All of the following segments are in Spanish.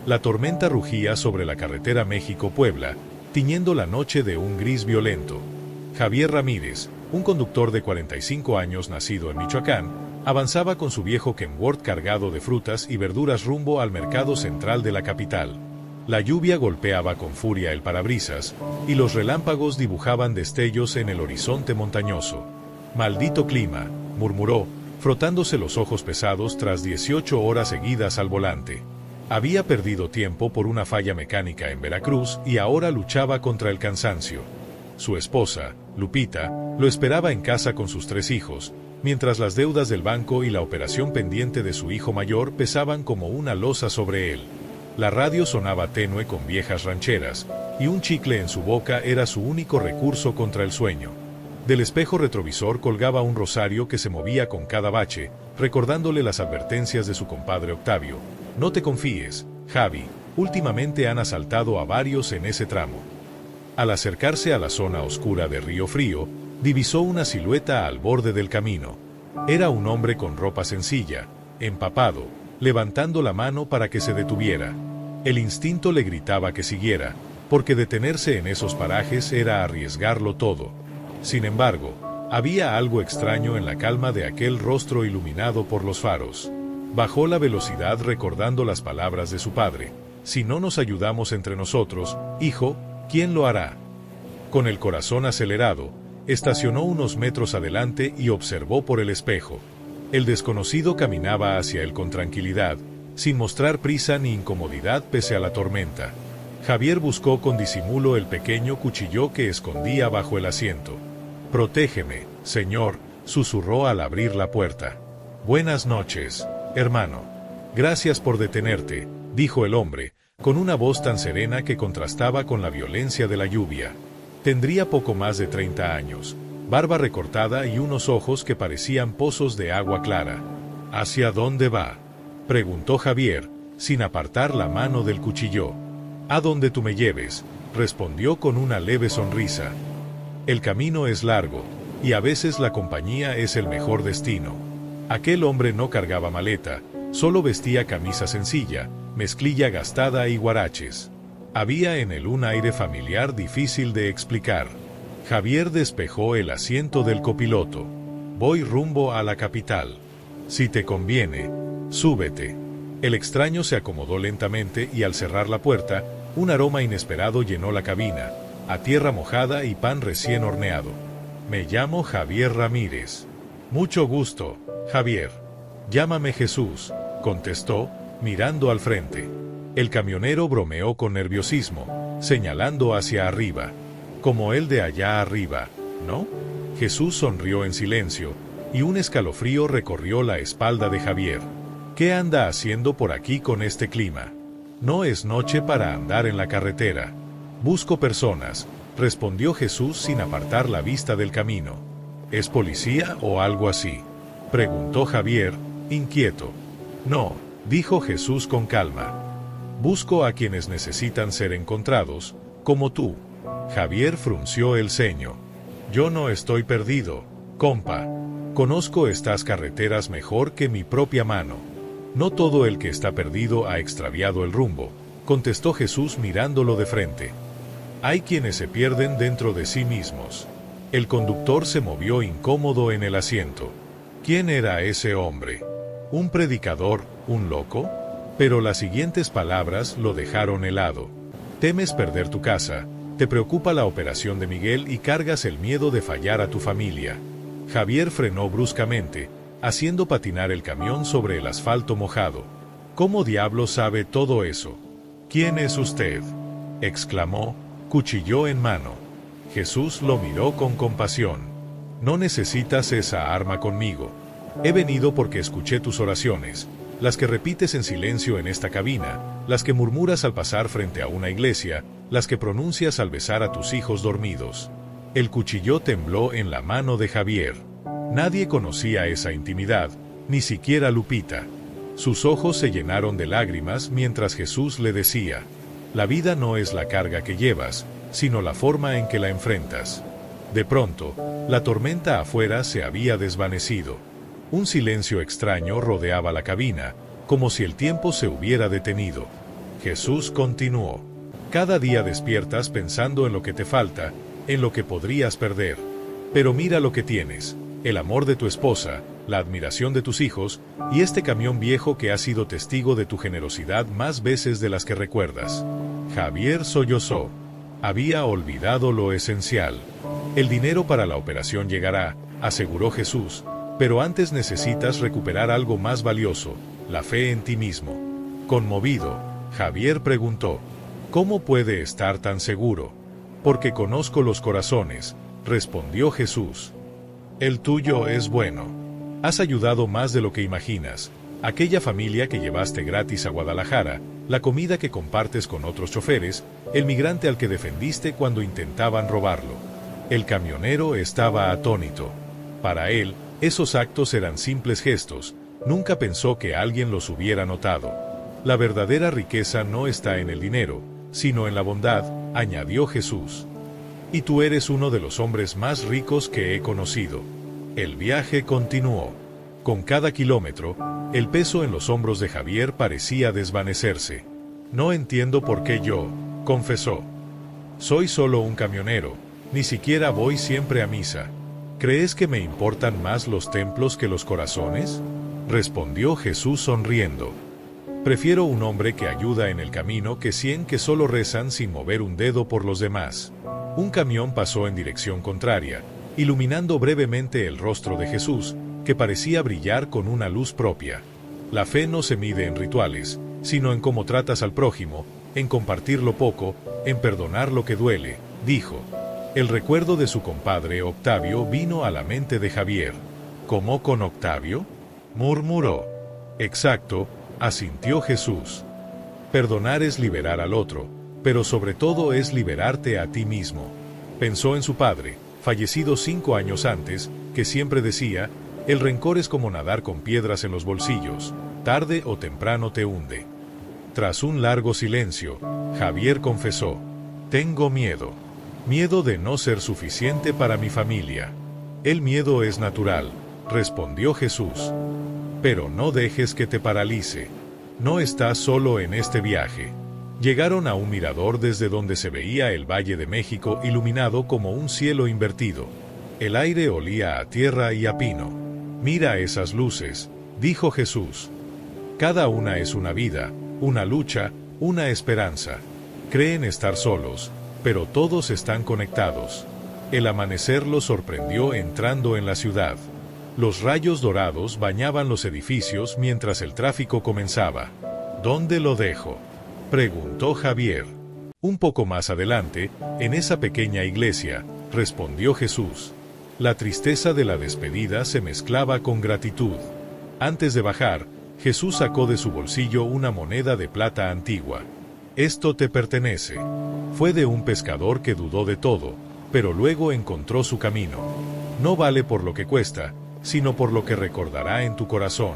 La tormenta rugía sobre la carretera México-Puebla, tiñendo la noche de un gris violento. Javier Ramírez, un conductor de 45 años nacido en Michoacán, avanzaba con su viejo Kenworth cargado de frutas y verduras rumbo al mercado central de la capital. La lluvia golpeaba con furia el parabrisas, y los relámpagos dibujaban destellos en el horizonte montañoso. «Maldito clima», murmuró, frotándose los ojos pesados tras 18 horas seguidas al volante. Había perdido tiempo por una falla mecánica en Veracruz y ahora luchaba contra el cansancio. Su esposa, Lupita, lo esperaba en casa con sus 3 hijos, mientras las deudas del banco y la operación pendiente de su hijo mayor pesaban como una losa sobre él. La radio sonaba tenue con viejas rancheras, y un chicle en su boca era su único recurso contra el sueño. Del espejo retrovisor colgaba un rosario que se movía con cada bache, recordándole las advertencias de su compadre Octavio. «No te confíes, Javi, últimamente han asaltado a varios en ese tramo». Al acercarse a la zona oscura de Río Frío, divisó una silueta al borde del camino. Era un hombre con ropa sencilla, empapado, levantando la mano para que se detuviera. El instinto le gritaba que siguiera, porque detenerse en esos parajes era arriesgarlo todo. Sin embargo, había algo extraño en la calma de aquel rostro iluminado por los faros. Bajó la velocidad recordando las palabras de su padre: «Si no nos ayudamos entre nosotros, hijo, ¿quién lo hará?». Con el corazón acelerado, estacionó unos metros adelante y observó por el espejo. El desconocido caminaba hacia él con tranquilidad, sin mostrar prisa ni incomodidad pese a la tormenta. Javier buscó con disimulo el pequeño cuchillo que escondía bajo el asiento. «Protégeme, señor», susurró al abrir la puerta. «Buenas noches, hermano». «Gracias por detenerte», dijo el hombre, con una voz tan serena que contrastaba con la violencia de la lluvia. Tendría poco más de 30 años, barba recortada y unos ojos que parecían pozos de agua clara. «¿Hacia dónde va?», preguntó Javier, sin apartar la mano del cuchillo. «A donde tú me lleves», respondió con una leve sonrisa. «El camino es largo, y a veces la compañía es el mejor destino». Aquel hombre no cargaba maleta, solo vestía camisa sencilla, mezclilla gastada y guaraches. Había en él un aire familiar difícil de explicar. Javier despejó el asiento del copiloto. «Voy rumbo a la capital. Si te conviene, súbete». El extraño se acomodó lentamente y al cerrar la puerta, un aroma inesperado llenó la cabina, a tierra mojada y pan recién horneado. «Me llamo Javier Ramírez». «Mucho gusto, Javier». «Llámame Jesús», contestó, mirando al frente. El camionero bromeó con nerviosismo, señalando hacia arriba. «Como el de allá arriba, ¿no?». Jesús sonrió en silencio, y un escalofrío recorrió la espalda de Javier. «¿Qué anda haciendo por aquí con este clima?». «No es noche para andar en la carretera. Busco personas», respondió Jesús sin apartar la vista del camino. «¿Es policía o algo así?», preguntó Javier, inquieto. «No», dijo Jesús con calma. «Busco a quienes necesitan ser encontrados, como tú». Javier frunció el ceño. «Yo no estoy perdido, compa. Conozco estas carreteras mejor que mi propia mano». «No todo el que está perdido ha extraviado el rumbo», contestó Jesús mirándolo de frente. «Hay quienes se pierden dentro de sí mismos». El conductor se movió incómodo en el asiento. ¿Quién era ese hombre? ¿Un predicador, un loco? Pero las siguientes palabras lo dejaron helado. «Temes perder tu casa, te preocupa la operación de Miguel y cargas el miedo de fallar a tu familia». Javier frenó bruscamente, haciendo patinar el camión sobre el asfalto mojado. «¿Cómo diablo sabe todo eso?». «¿Quién es usted?», exclamó, cuchillo en mano. Jesús lo miró con compasión. «No necesitas esa arma conmigo. He venido porque escuché tus oraciones, las que repites en silencio en esta cabina, las que murmuras al pasar frente a una iglesia, las que pronuncias al besar a tus hijos dormidos». El cuchillo tembló en la mano de Javier. Nadie conocía esa intimidad, ni siquiera Lupita. Sus ojos se llenaron de lágrimas mientras Jesús le decía: «La vida no es la carga que llevas, sino la forma en que la enfrentas». De pronto, la tormenta afuera se había desvanecido. Un silencio extraño rodeaba la cabina, como si el tiempo se hubiera detenido. Jesús continuó. Cada día despiertas pensando en lo que te falta, en lo que podrías perder. Pero mira lo que tienes, el amor de tu esposa, la admiración de tus hijos, y este camión viejo que ha sido testigo de tu generosidad más veces de las que recuerdas. Javier sollozó. Había olvidado lo esencial. El dinero para la operación llegará, aseguró Jesús, pero antes necesitas recuperar algo más valioso, la fe en ti mismo. Conmovido, Javier preguntó, ¿cómo puede estar tan seguro? Porque conozco los corazones, respondió Jesús. El tuyo es bueno. Has ayudado más de lo que imaginas. Aquella familia que llevaste gratis a Guadalajara, la comida que compartes con otros choferes, el migrante al que defendiste cuando intentaban robarlo. El camionero estaba atónito. Para él, esos actos eran simples gestos, nunca pensó que alguien los hubiera notado. La verdadera riqueza no está en el dinero, sino en la bondad, añadió Jesús. Y tú eres uno de los hombres más ricos que he conocido. El viaje continuó. Con cada kilómetro, el peso en los hombros de Javier parecía desvanecerse. No entiendo por qué yo, confesó. Soy solo un camionero, ni siquiera voy siempre a misa. ¿Crees que me importan más los templos que los corazones? Respondió Jesús sonriendo. Prefiero un hombre que ayuda en el camino que 100 que solo rezan sin mover un dedo por los demás. Un camión pasó en dirección contraria, iluminando brevemente el rostro de Jesús, que parecía brillar con una luz propia. La fe no se mide en rituales, sino en cómo tratas al prójimo, en compartir lo poco, en perdonar lo que duele, dijo. El recuerdo de su compadre Octavio vino a la mente de Javier. ¿Cómo con Octavio? Murmuró. Exacto, asintió Jesús. Perdonar es liberar al otro, pero sobre todo es liberarte a ti mismo. Pensó en su padre, fallecido 5 años antes, que siempre decía, el rencor es como nadar con piedras en los bolsillos, tarde o temprano te hunde. Tras un largo silencio, Javier confesó, tengo miedo. Miedo de no ser suficiente para mi familia. El miedo es natural, respondió Jesús. Pero no dejes que te paralice. No estás solo en este viaje. Llegaron a un mirador desde donde se veía el Valle de México iluminado como un cielo invertido. El aire olía a tierra y a pino. Mira esas luces, dijo Jesús. Cada una es una vida, una lucha, una esperanza. Creen estar solos, pero todos están conectados. El amanecer los sorprendió entrando en la ciudad. Los rayos dorados bañaban los edificios mientras el tráfico comenzaba. ¿Dónde lo dejo?, preguntó Javier. Un poco más adelante, en esa pequeña iglesia, respondió Jesús. La tristeza de la despedida se mezclaba con gratitud. Antes de bajar, Jesús sacó de su bolsillo una moneda de plata antigua. Esto te pertenece. Fue de un pescador que dudó de todo, pero luego encontró su camino. No vale por lo que cuesta, sino por lo que recordará en tu corazón.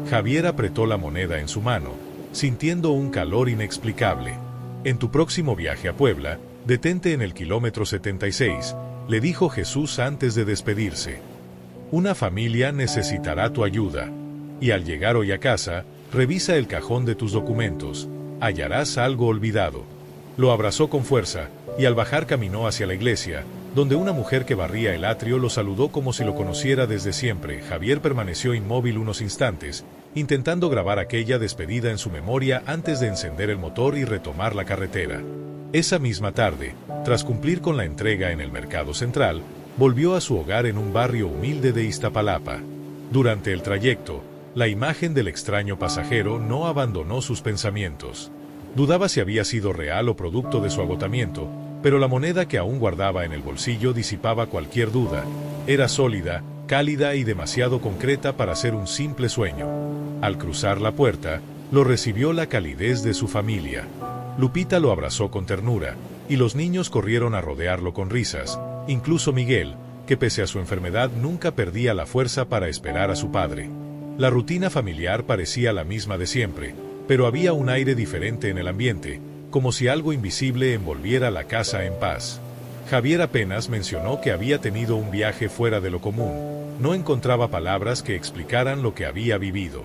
Javier apretó la moneda en su mano, sintiendo un calor inexplicable. En tu próximo viaje a Puebla, detente en el kilómetro 76, le dijo Jesús antes de despedirse. Una familia necesitará tu ayuda. Y al llegar hoy a casa, revisa el cajón de tus documentos. Hallarás algo olvidado. Lo abrazó con fuerza, y al bajar caminó hacia la iglesia, donde una mujer que barría el atrio lo saludó como si lo conociera desde siempre. Javier permaneció inmóvil unos instantes, intentando grabar aquella despedida en su memoria antes de encender el motor y retomar la carretera. Esa misma tarde, tras cumplir con la entrega en el Mercado Central, volvió a su hogar en un barrio humilde de Iztapalapa. Durante el trayecto, la imagen del extraño pasajero no abandonó sus pensamientos. Dudaba si había sido real o producto de su agotamiento, pero la moneda que aún guardaba en el bolsillo disipaba cualquier duda. Era sólida, cálida y demasiado concreta para ser un simple sueño. Al cruzar la puerta, lo recibió la calidez de su familia. Lupita lo abrazó con ternura, y los niños corrieron a rodearlo con risas, incluso Miguel, que pese a su enfermedad nunca perdía la fuerza para esperar a su padre. La rutina familiar parecía la misma de siempre, pero había un aire diferente en el ambiente, como si algo invisible envolviera la casa en paz. Javier apenas mencionó que había tenido un viaje fuera de lo común. No encontraba palabras que explicaran lo que había vivido.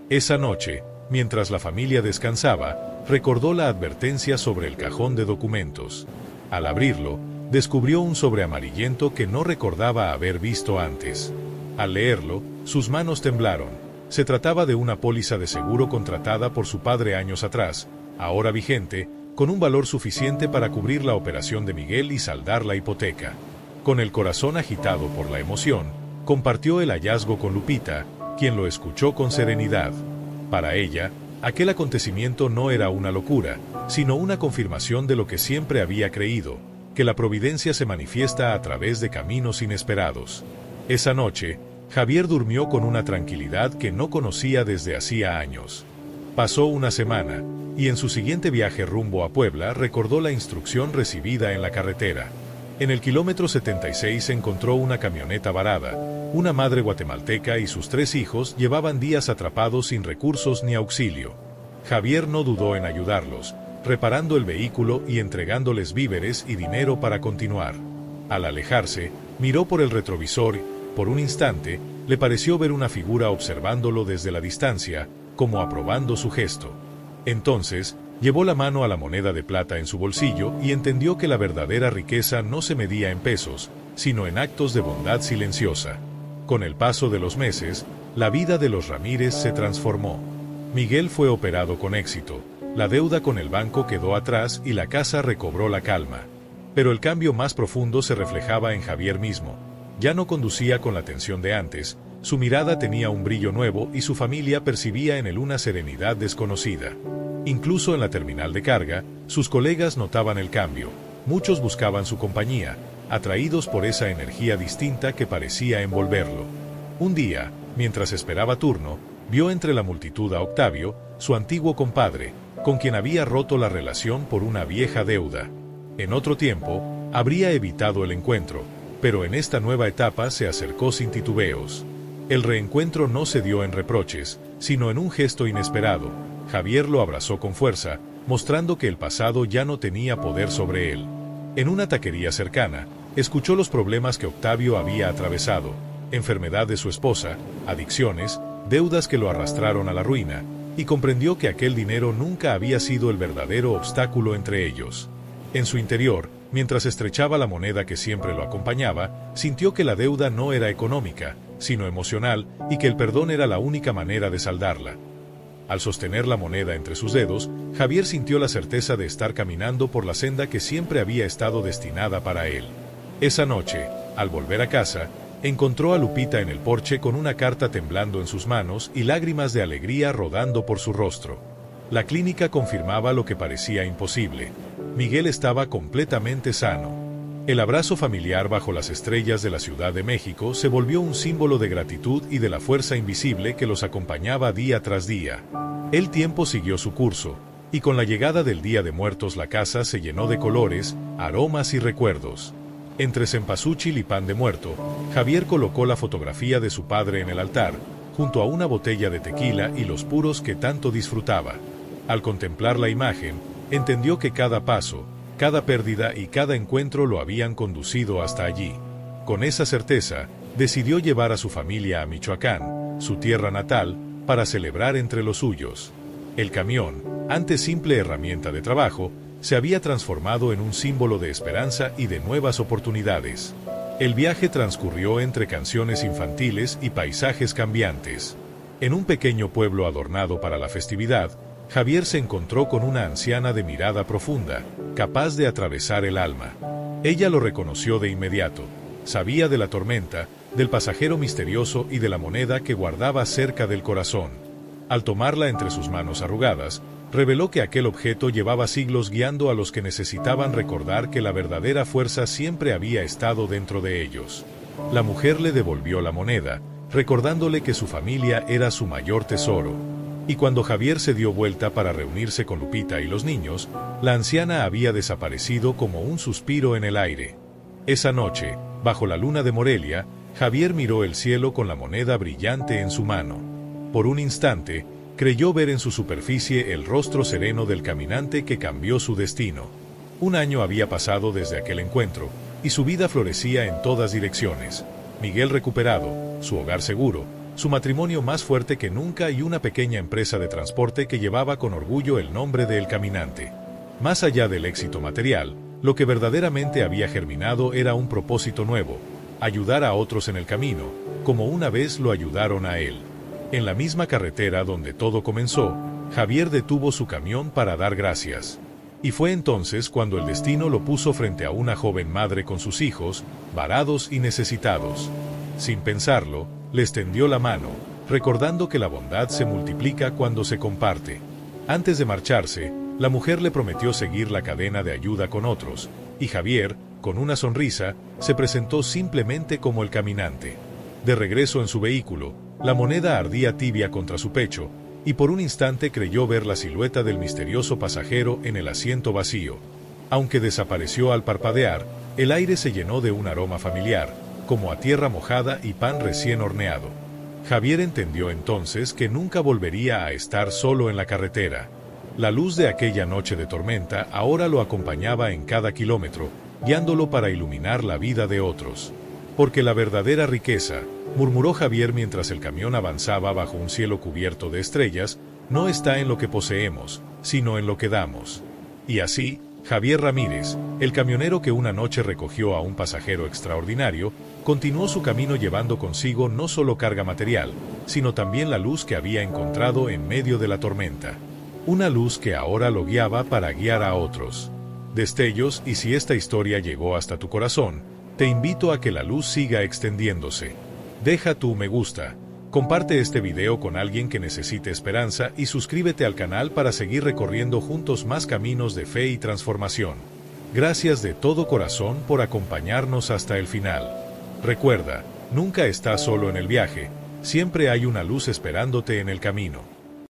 Esa noche, mientras la familia descansaba, recordó la advertencia sobre el cajón de documentos. Al abrirlo, descubrió un sobre amarillento que no recordaba haber visto antes. Al leerlo, sus manos temblaron. Se trataba de una póliza de seguro contratada por su padre años atrás, ahora vigente, con un valor suficiente para cubrir la operación de Miguel y saldar la hipoteca. Con el corazón agitado por la emoción, compartió el hallazgo con Lupita, quien lo escuchó con serenidad. Para ella, aquel acontecimiento no era una locura, sino una confirmación de lo que siempre había creído, que la providencia se manifiesta a través de caminos inesperados. Esa noche, Javier durmió con una tranquilidad que no conocía desde hacía años. Pasó una semana, y en su siguiente viaje rumbo a Puebla recordó la instrucción recibida en la carretera. En el kilómetro 76 encontró una camioneta varada. Una madre guatemalteca y sus 3 hijos llevaban días atrapados sin recursos ni auxilio. Javier no dudó en ayudarlos, reparando el vehículo y entregándoles víveres y dinero para continuar. Al alejarse, miró por el retrovisor. Por un instante, le pareció ver una figura observándolo desde la distancia, como aprobando su gesto. Entonces, llevó la mano a la moneda de plata en su bolsillo y entendió que la verdadera riqueza no se medía en pesos, sino en actos de bondad silenciosa. Con el paso de los meses, la vida de los Ramírez se transformó. Miguel fue operado con éxito, la deuda con el banco quedó atrás y la casa recobró la calma. Pero el cambio más profundo se reflejaba en Javier mismo. Ya no conducía con la tensión de antes, su mirada tenía un brillo nuevo y su familia percibía en él una serenidad desconocida. Incluso en la terminal de carga, sus colegas notaban el cambio. Muchos buscaban su compañía, atraídos por esa energía distinta que parecía envolverlo. Un día, mientras esperaba turno, vio entre la multitud a Octavio, su antiguo compadre, con quien había roto la relación por una vieja deuda. En otro tiempo, habría evitado el encuentro, pero en esta nueva etapa se acercó sin titubeos. El reencuentro no se dio en reproches, sino en un gesto inesperado. Javier lo abrazó con fuerza, mostrando que el pasado ya no tenía poder sobre él. En una taquería cercana, escuchó los problemas que Octavio había atravesado: enfermedad de su esposa, adicciones, deudas que lo arrastraron a la ruina, y comprendió que aquel dinero nunca había sido el verdadero obstáculo entre ellos. En su interior, mientras estrechaba la moneda que siempre lo acompañaba, sintió que la deuda no era económica, sino emocional, y que el perdón era la única manera de saldarla. Al sostener la moneda entre sus dedos, Javier sintió la certeza de estar caminando por la senda que siempre había estado destinada para él. Esa noche, al volver a casa, encontró a Lupita en el porche con una carta temblando en sus manos y lágrimas de alegría rodando por su rostro. La clínica confirmaba lo que parecía imposible. Miguel estaba completamente sano. El abrazo familiar bajo las estrellas de la Ciudad de México se volvió un símbolo de gratitud y de la fuerza invisible que los acompañaba día tras día. El tiempo siguió su curso, y con la llegada del Día de Muertos la casa se llenó de colores, aromas y recuerdos. Entre cempasúchil y pan de muerto, Javier colocó la fotografía de su padre en el altar, junto a una botella de tequila y los puros que tanto disfrutaba. Al contemplar la imagen, entendió que cada paso, cada pérdida y cada encuentro lo habían conducido hasta allí. Con esa certeza, decidió llevar a su familia a Michoacán, su tierra natal, para celebrar entre los suyos. El camión, antes simple herramienta de trabajo, se había transformado en un símbolo de esperanza y de nuevas oportunidades. El viaje transcurrió entre canciones infantiles y paisajes cambiantes. En un pequeño pueblo adornado para la festividad, Javier se encontró con una anciana de mirada profunda, capaz de atravesar el alma. Ella lo reconoció de inmediato. Sabía de la tormenta, del pasajero misterioso y de la moneda que guardaba cerca del corazón. Al tomarla entre sus manos arrugadas, reveló que aquel objeto llevaba siglos guiando a los que necesitaban recordar que la verdadera fuerza siempre había estado dentro de ellos. La mujer le devolvió la moneda, recordándole que su familia era su mayor tesoro. Y cuando Javier se dio vuelta para reunirse con Lupita y los niños, la anciana había desaparecido como un suspiro en el aire. Esa noche, bajo la luna de Morelia, Javier miró el cielo con la moneda brillante en su mano. Por un instante, creyó ver en su superficie el rostro sereno del caminante que cambió su destino. Un año había pasado desde aquel encuentro, y su vida florecía en todas direcciones. Miguel recuperado, su hogar seguro, su matrimonio más fuerte que nunca y una pequeña empresa de transporte que llevaba con orgullo el nombre de El Caminante. Más allá del éxito material, lo que verdaderamente había germinado era un propósito nuevo: ayudar a otros en el camino, como una vez lo ayudaron a él. En la misma carretera donde todo comenzó, Javier detuvo su camión para dar gracias. Y fue entonces cuando el destino lo puso frente a una joven madre con sus hijos, varados y necesitados. Sin pensarlo, les tendió la mano, recordando que la bondad se multiplica cuando se comparte. Antes de marcharse, la mujer le prometió seguir la cadena de ayuda con otros, y Javier, con una sonrisa, se presentó simplemente como el caminante. De regreso en su vehículo, la moneda ardía tibia contra su pecho, y por un instante creyó ver la silueta del misterioso pasajero en el asiento vacío. Aunque desapareció al parpadear, el aire se llenó de un aroma familiar, como a tierra mojada y pan recién horneado. Javier entendió entonces que nunca volvería a estar solo en la carretera. La luz de aquella noche de tormenta ahora lo acompañaba en cada kilómetro, guiándolo para iluminar la vida de otros. Porque la verdadera riqueza, murmuró Javier mientras el camión avanzaba bajo un cielo cubierto de estrellas, no está en lo que poseemos, sino en lo que damos. Y así, Javier Ramírez, el camionero que una noche recogió a un pasajero extraordinario, continuó su camino llevando consigo no solo carga material, sino también la luz que había encontrado en medio de la tormenta. Una luz que ahora lo guiaba para guiar a otros. Destellos, y si esta historia llegó hasta tu corazón, te invito a que la luz siga extendiéndose. Deja tu me gusta, comparte este video con alguien que necesite esperanza y suscríbete al canal para seguir recorriendo juntos más caminos de fe y transformación. Gracias de todo corazón por acompañarnos hasta el final. Recuerda, nunca estás solo en el viaje, siempre hay una luz esperándote en el camino.